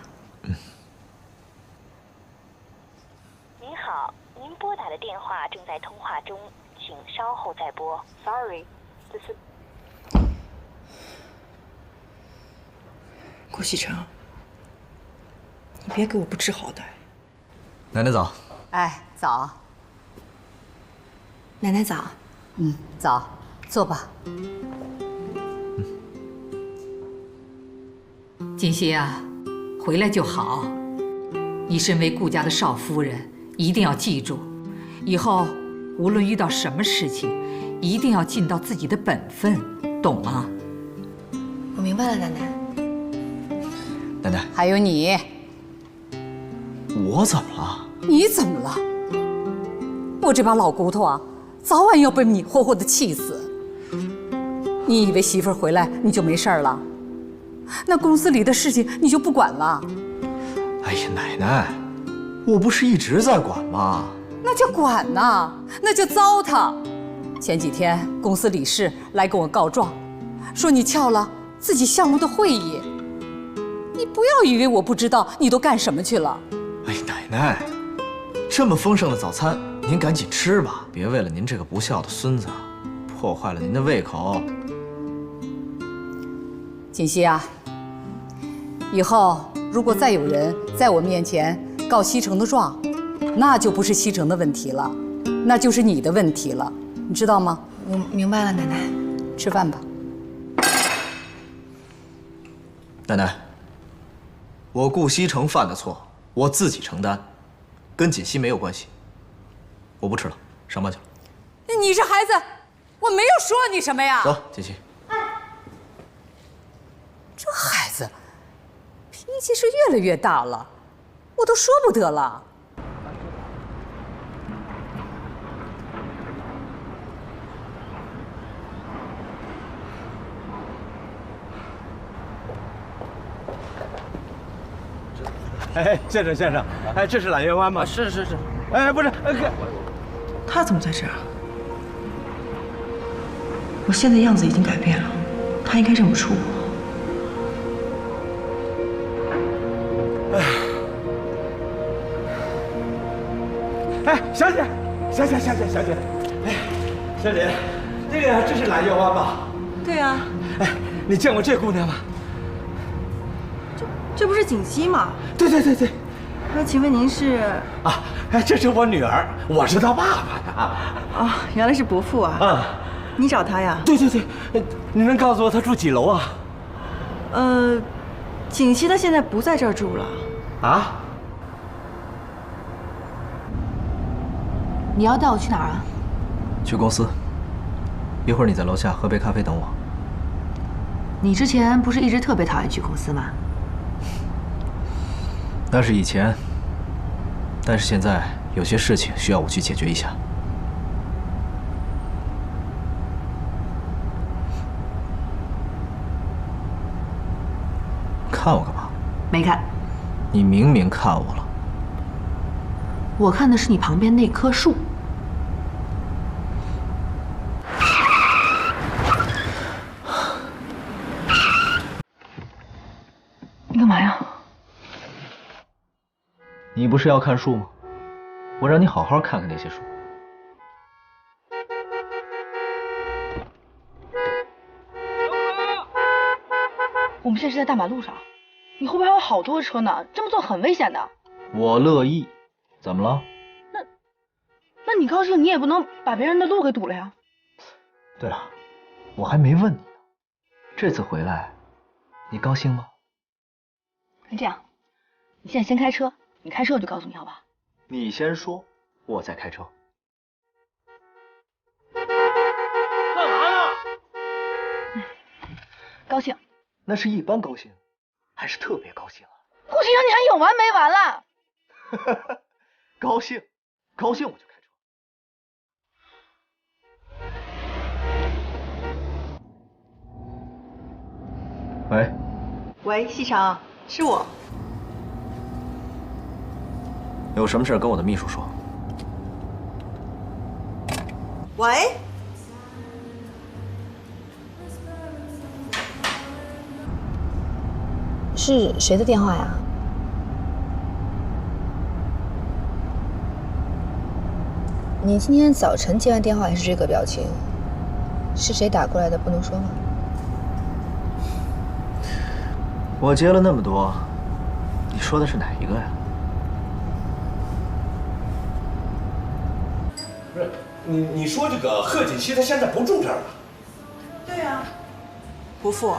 您好，您拨打的电话正在通话中，请稍后再拨。Sorry， 这是。顾西城，你别给我不知好歹。奶奶早。哎，早。奶奶早。早，坐吧。锦溪啊，回来就好。你身为顾家的少夫人，一定要记住，以后无论遇到什么事情，一定要尽到自己的本分，懂吗？我明白了，奶奶。奶奶，还有你，我怎么了？你怎么了？我这把老骨头啊，早晚要被你活活的气死。你以为媳妇儿回来你就没事了？那公司里的事情你就不管了？哎呀，奶奶，我不是一直在管吗？那就管呐，那就糟蹋。前几天公司理事来跟我告状，说你撬了自己项目的会议。你不要以为我不知道你都干什么去了。哎，奶奶，这么丰盛的早餐，您赶紧吃吧，别为了您这个不孝的孙子，破坏了您的胃口。锦溪啊，以后如果再有人在我面前告西城的状，那就不是西城的问题了，那就是你的问题了，你知道吗？我明白了，奶奶。吃饭吧。奶奶，我顾西城犯的错，我自己承担。跟锦溪没有关系。我不吃了，上班去了。你这孩子，我没有说你什么呀。走，锦溪。这孩子脾气是越来越大了，我都说不得了。哎，先生，哎，这是揽月湾吗？是。哎，不是，他怎么在这儿？我现在样子已经改变了，他应该认不出我。哎，小姐，哎，小姐，这是揽月湾吧？对啊。哎，你见过这姑娘吗？这不是锦溪吗？对。那请问您是？啊，哎，这是我女儿，我是她爸爸呀。哦，原来是伯父啊。啊，你找他呀？对，你能告诉我他住几楼啊？锦溪他现在不在这儿住了。啊？你要带我去哪儿啊？去公司。一会儿你在楼下喝杯咖啡等我。你之前不是一直特别讨厌去公司吗？那是以前，但是现在有些事情需要我去解决一下。看我干嘛？没看。你明明看我了。我看的是你旁边那棵树。你干嘛呀？你不是要看树吗？我让你好好看看那些树。我们现在是在大马路上，你后边还有好多车呢，这么做很危险的。我乐意。怎么了？那你高兴，你也不能把别人的路给堵了呀。对了，我还没问你呢，这次回来，你高兴吗？那这样，你现在先开车，你开车我就告诉你，好吧？你先说，我再开车。干嘛呢？高兴。那是一般高兴，还是特别高兴啊？顾先生，你还有完没完了？高兴我就开车。喂，西城，是我。有什么事跟我的秘书说。喂。是谁的电话呀？你今天早晨接完电话还是这个表情？是谁打过来的？不能说吗？我接了那么多，你说的是哪一个呀？不是，你说这个贺锦溪他现在不住这儿了？对啊。伯父，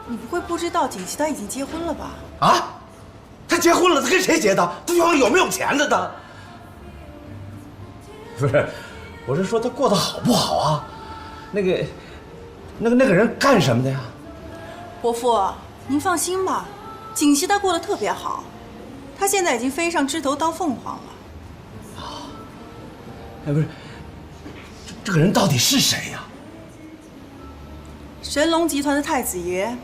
你不会不知道锦溪他已经结婚了吧？啊？他结婚了？他跟谁结的？对方有没有钱的他？不是，我是说他过得好不好啊？那个人干什么的呀？伯父，您放心吧，锦溪他过得特别好，他现在已经飞上枝头当凤凰了。啊？哎，不是，这个人到底是谁呀？神龙集团的太子爷，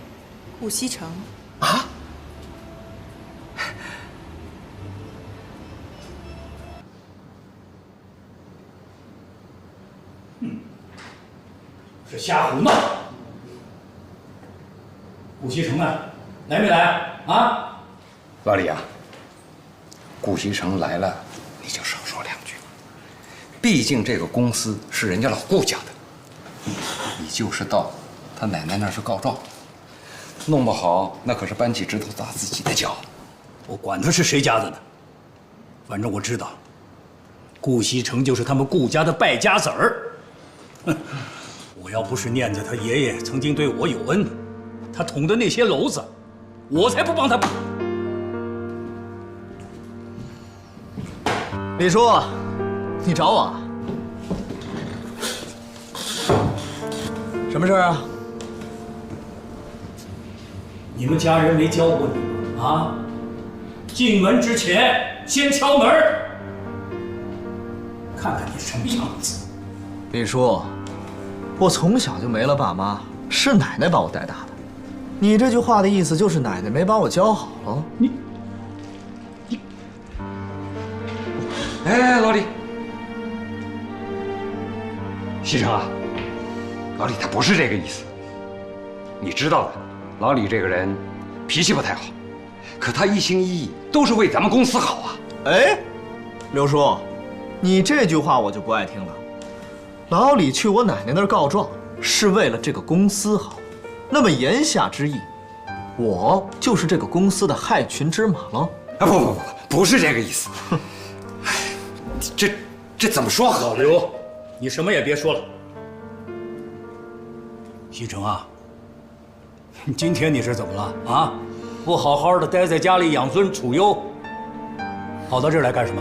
顾西城。啊？是瞎胡闹！顾西城呢？来没来啊？老李啊，顾西城来了，你就少说两句。毕竟这个公司是人家老顾家的，你就是到他奶奶那儿去告状，弄不好那可是搬起石头砸自己的脚。我管他是谁家的呢，反正我知道，顾西城就是他们顾家的败家子儿。哼！我要不是念着他爷爷曾经对我有恩，他捅的那些篓子，我才不帮他补。李叔，你找我啊？什么事啊？你们家人没教过你吗？啊，进门之前先敲门，看看你什么样子。李叔，我从小就没了爸妈，是奶奶把我带大的。你这句话的意思就是奶奶没把我教好了？哎，老李，西城啊，老李他不是这个意思。你知道的，老李这个人脾气不太好，可他一心一意都是为咱们公司好啊。哎，刘叔，你这句话我就不爱听了。老李去我奶奶那儿告状，是为了这个公司好，那么言下之意，我就是这个公司的害群之马了？啊，不是这个意思。这怎么说好？老刘，你什么也别说了。西城啊，今天你是怎么了啊？不好好的待在家里养尊处优，跑到这儿来干什么？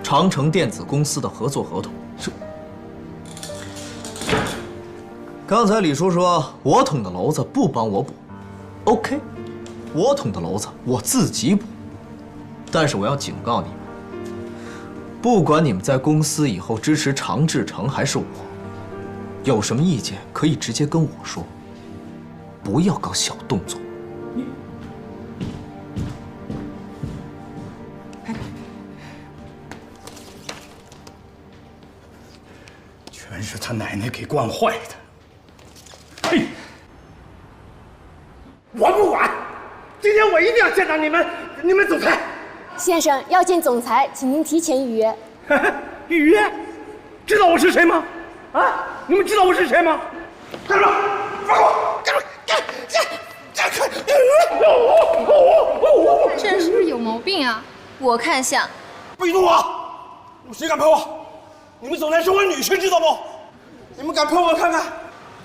长城电子公司的合作合同是。刚才李叔说我捅的娄子不帮我补 ，OK， 我捅的娄子我自己补。但是我要警告你们，不管你们在公司以后支持常志成还是我，有什么意见可以直接跟我说，不要搞小动作。全是他奶奶给惯坏的。嘿，我不管，今天我一定要见到你们总裁。先生要见总裁，请您提前预约。预约？知道我是谁吗？啊，你们知道我是谁吗？站住！放我！站住！这人是不是有毛病啊？我看像。不许动我！谁敢碰我？你们总裁是我女婿，知道不？你们敢碰我看看？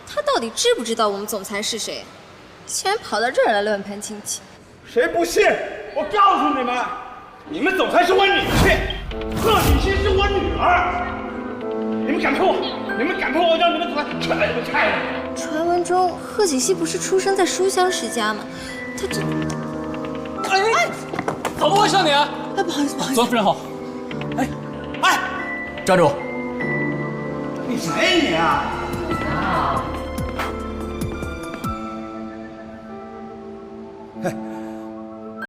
他到底知不知道我们总裁是谁？竟然跑到这儿来乱攀亲戚！谁不信？我告诉你们，你们总裁是我女婿，贺锦熙是我女儿。你们敢碰我？你们敢碰我，让你们总裁踹你们菜的！传闻中，贺锦熙不是出生在书香世家吗？他这……哎，怎么回事你？哎，不好意思，不好意思。左夫人好。哎，站住！你谁你啊？